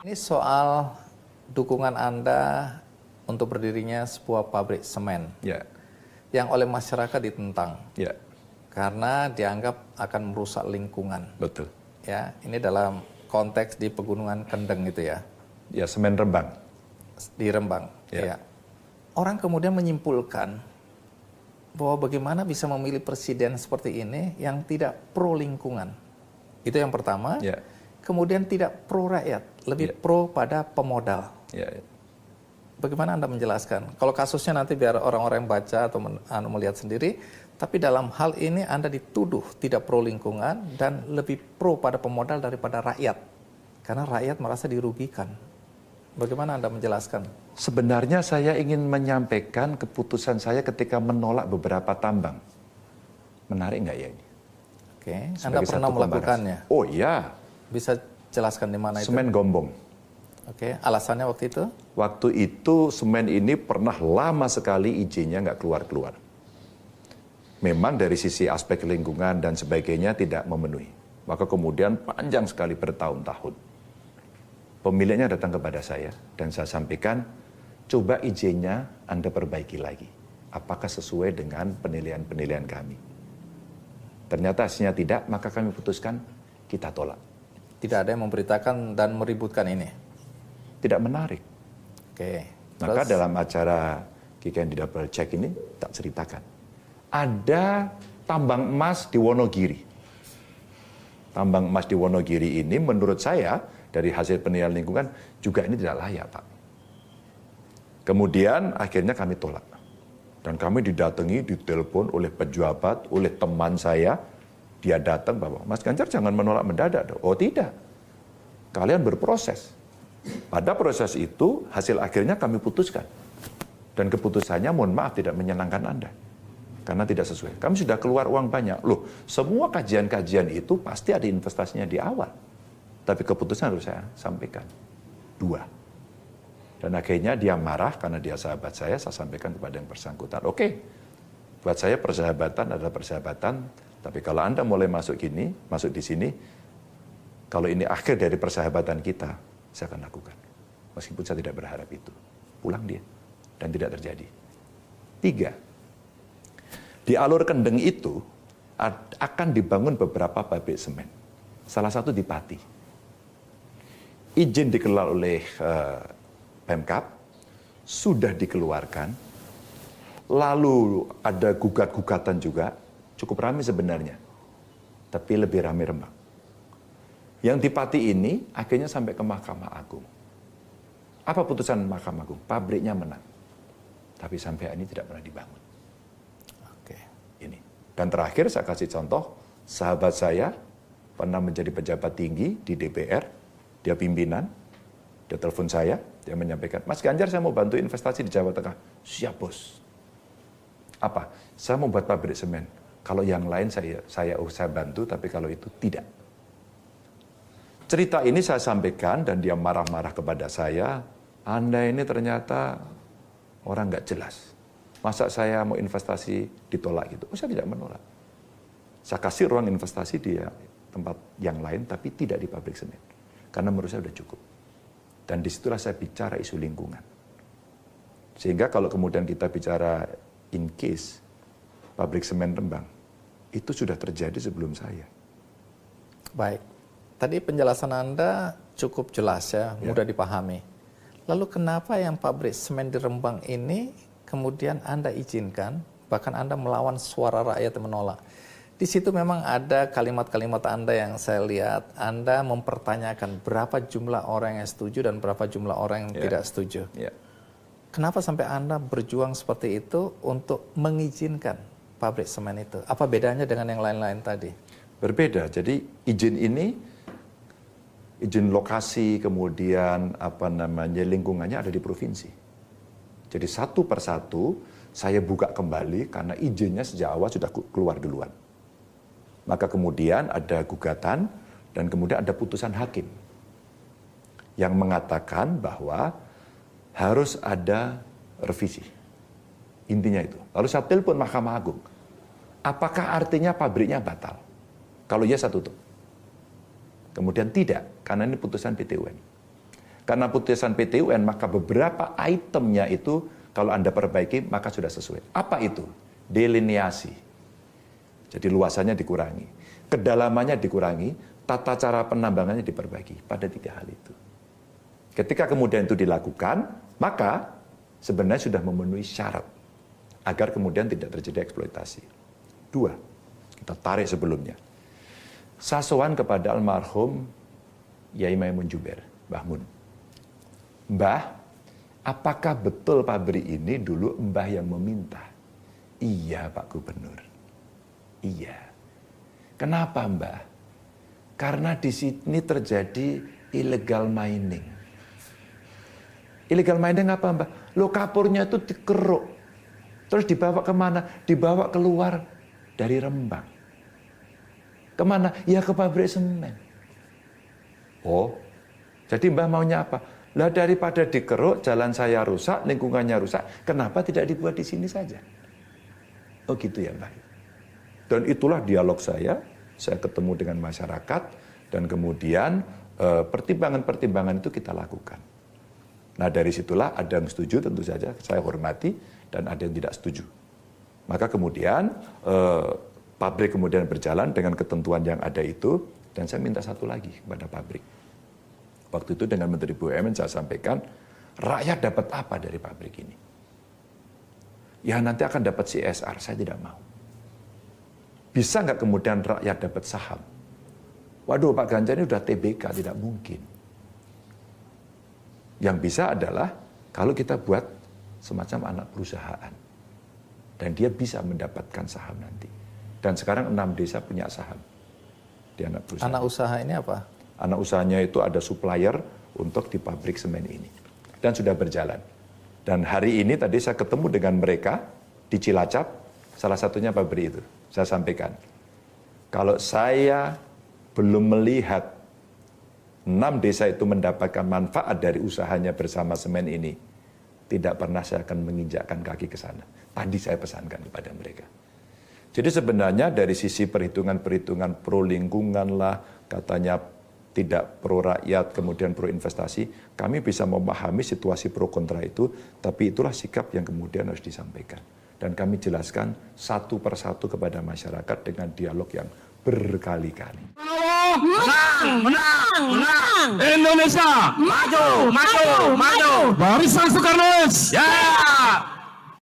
Ini soal dukungan Anda untuk berdirinya sebuah pabrik semen Ya, yang oleh masyarakat ditentang ya, karena dianggap akan merusak lingkungan. betul. Ya, ini dalam konteks di Pegunungan Kendeng itu ya, Ya, semen Rembang. di Rembang. Ya. Ya. Orang kemudian menyimpulkan bahwa bagaimana bisa memilih presiden seperti ini yang tidak pro lingkungan. Itu yang pertama. Ya, Kemudian tidak pro rakyat, lebih Ya. pro pada pemodal. ya, ya. Bagaimana Anda menjelaskan? Kalau kasusnya nanti biar orang-orang yang baca atau melihat sendiri, tapi dalam hal ini Anda dituduh tidak pro lingkungan dan lebih pro pada pemodal daripada rakyat. Karena rakyat merasa dirugikan. Bagaimana Anda menjelaskan? Sebenarnya saya ingin menyampaikan keputusan saya ketika menolak beberapa tambang. Menarik nggak ya ini? Oke, Anda Sebagai pernah satu pembaras. melakukannya? Oh iya, Bisa jelaskan di mana itu? semen Gombong. Oke, alasannya waktu itu? Waktu itu semen ini pernah lama sekali izinnya nggak keluar-keluar. Memang dari sisi aspek lingkungan dan sebagainya tidak memenuhi. Maka kemudian panjang sekali bertahun-tahun. Pemiliknya datang kepada saya dan saya sampaikan, coba izinnya Anda perbaiki lagi. Apakah sesuai dengan penilaian-penilaian kami? Ternyata hasilnya tidak, maka kami putuskan kita tolak. Tidak ada yang memberitakan dan meributkan ini? Tidak menarik. Oke. Maka Terus? dalam acara Kiken di Double Check ini tak ceritakan. Ada tambang emas di Wonogiri. Tambang emas di Wonogiri ini menurut saya dari hasil penilaian lingkungan juga ini tidak layak, Pak. Kemudian akhirnya kami tolak. Dan kami didatangi, ditelepon oleh pejabat, oleh teman saya. Dia datang bahwa, Mas Ganjar jangan menolak mendadak. Oh tidak, kalian berproses. Pada proses itu, hasil akhirnya kami putuskan. Dan keputusannya, mohon maaf, tidak menyenangkan Anda. Karena tidak sesuai. Kami sudah keluar uang banyak. Loh, semua kajian-kajian itu pasti ada investasinya di awal. Tapi keputusan harus saya sampaikan. 2. Dan akhirnya dia marah karena dia sahabat saya sampaikan kepada yang bersangkutan. Oke, buat saya persahabatan adalah persahabatan. Tapi kalau Anda mulai masuk di sini, kalau ini akhir dari persahabatan kita, saya akan lakukan. Meskipun saya tidak berharap itu. Pulang dia. Dan tidak terjadi. 3. Di alur Kendeng itu akan dibangun beberapa pabrik semen. Salah satu di Pati. Izin dikelola oleh Pemkab, sudah dikeluarkan. Lalu ada gugat-gugatan juga. Cukup ramai sebenarnya. Tapi lebih ramai Rembang. Yang di Pati ini akhirnya sampai ke Mahkamah Agung. Apa putusan Mahkamah Agung? Pabriknya menang. Tapi sampai ini tidak pernah dibangun. Oke. Ini. Dan terakhir saya kasih contoh, sahabat saya pernah menjadi pejabat tinggi di DPR, dia pimpinan, dia telepon saya, dia menyampaikan, Mas Ganjar saya mau bantu investasi di Jawa Tengah. Siap bos. Apa? Saya mau buat pabrik semen. Kalau yang lain saya bantu, tapi kalau itu tidak. Cerita ini saya sampaikan dan dia marah-marah kepada saya. Anda ini ternyata orang nggak jelas. Masa saya mau investasi ditolak gitu? Oh, saya tidak menolak. Saya kasih ruang investasi di tempat yang lain, tapi tidak di pabrik semen. Karena menurut saya sudah cukup. Dan disitulah saya bicara isu lingkungan. Sehingga kalau kemudian kita bicara in case pabrik semen Rembang, itu sudah terjadi sebelum saya. Baik. Tadi penjelasan Anda cukup jelas ya, mudah dipahami. Lalu kenapa yang pabrik semen di Rembang ini kemudian Anda izinkan, bahkan Anda melawan suara rakyat yang menolak? Di situ memang ada kalimat-kalimat Anda yang saya lihat, Anda mempertanyakan berapa jumlah orang yang setuju dan berapa jumlah orang yang tidak setuju. Kenapa sampai Anda berjuang seperti itu untuk mengizinkan pabrik semen itu? Apa bedanya dengan yang lain-lain tadi? Berbeda. Jadi izin ini, izin lokasi, kemudian lingkungannya ada di provinsi. Jadi satu persatu saya buka kembali karena izinnya sejak awal sudah keluar duluan. Maka kemudian ada gugatan dan kemudian ada putusan hakim yang mengatakan bahwa harus ada revisi. Intinya itu. Lalu saya telepon Mahkamah Agung. Apakah artinya pabriknya batal? Kalau ya saya tutup. Kemudian tidak, karena ini putusan PT UN. Karena putusan PT UN, maka beberapa itemnya itu kalau Anda perbaiki, maka sudah sesuai. Apa itu? Delineasi. Jadi luasannya dikurangi. Kedalamannya dikurangi, tata cara penambangannya diperbaiki. Pada 3 hal itu. Ketika kemudian itu dilakukan, maka sebenarnya sudah memenuhi syarat agar kemudian tidak terjadi eksploitasi. 2, kita tarik sebelumnya. Saya sowan kepada almarhum Yai Maimun Juber, Mbah Mun. Mbah, apakah betul pabrik ini dulu Mbah yang meminta? Iya Pak Gubernur. Iya. Kenapa Mbah? Karena di sini terjadi illegal mining. Illegal mining apa Mbah? Lo kapurnya itu dikeruk. Terus dibawa kemana? Dibawa keluar dari Rembang. Kemana? Ya ke pabrik semen. Oh, jadi Mbah maunya apa? Lah daripada dikeruk, jalan saya rusak, lingkungannya rusak, kenapa tidak dibuat di sini saja? Oh gitu ya Mbah. Dan itulah dialog saya ketemu dengan masyarakat, dan kemudian pertimbangan-pertimbangan itu kita lakukan. Nah dari situlah ada yang setuju, tentu saja saya hormati, dan ada yang tidak setuju. Maka kemudian pabrik kemudian berjalan dengan ketentuan yang ada itu, dan saya minta satu lagi kepada pabrik. Waktu itu dengan Menteri BUMN saya sampaikan, rakyat dapat apa dari pabrik ini? Ya nanti akan dapat CSR, saya tidak mau. Bisa nggak kemudian rakyat dapat saham? Waduh Pak Ganjar ini udah TBK, tidak mungkin. Yang bisa adalah kalau kita buat semacam anak perusahaan. Dan dia bisa mendapatkan saham nanti. Dan sekarang 6 desa punya saham di anak perusahaan. Anak usaha ini apa? Anak usahanya itu ada supplier untuk di pabrik semen ini. Dan sudah berjalan. Dan hari ini tadi saya ketemu dengan mereka di Cilacap, salah satunya pabrik itu. Saya sampaikan, kalau saya belum melihat 6 desa itu mendapatkan manfaat dari usahanya bersama semen ini, tidak pernah saya akan menginjakkan kaki ke sana. Tadi saya pesankan kepada mereka. Jadi sebenarnya dari sisi perhitungan-perhitungan pro lingkungan lah, katanya tidak pro rakyat, kemudian pro investasi, kami bisa memahami situasi pro kontra itu, tapi itulah sikap yang kemudian harus disampaikan. Dan kami jelaskan satu persatu kepada masyarakat dengan dialog yang berkali-kali. Menang! Indonesia! Maju! Barisan Soekarno!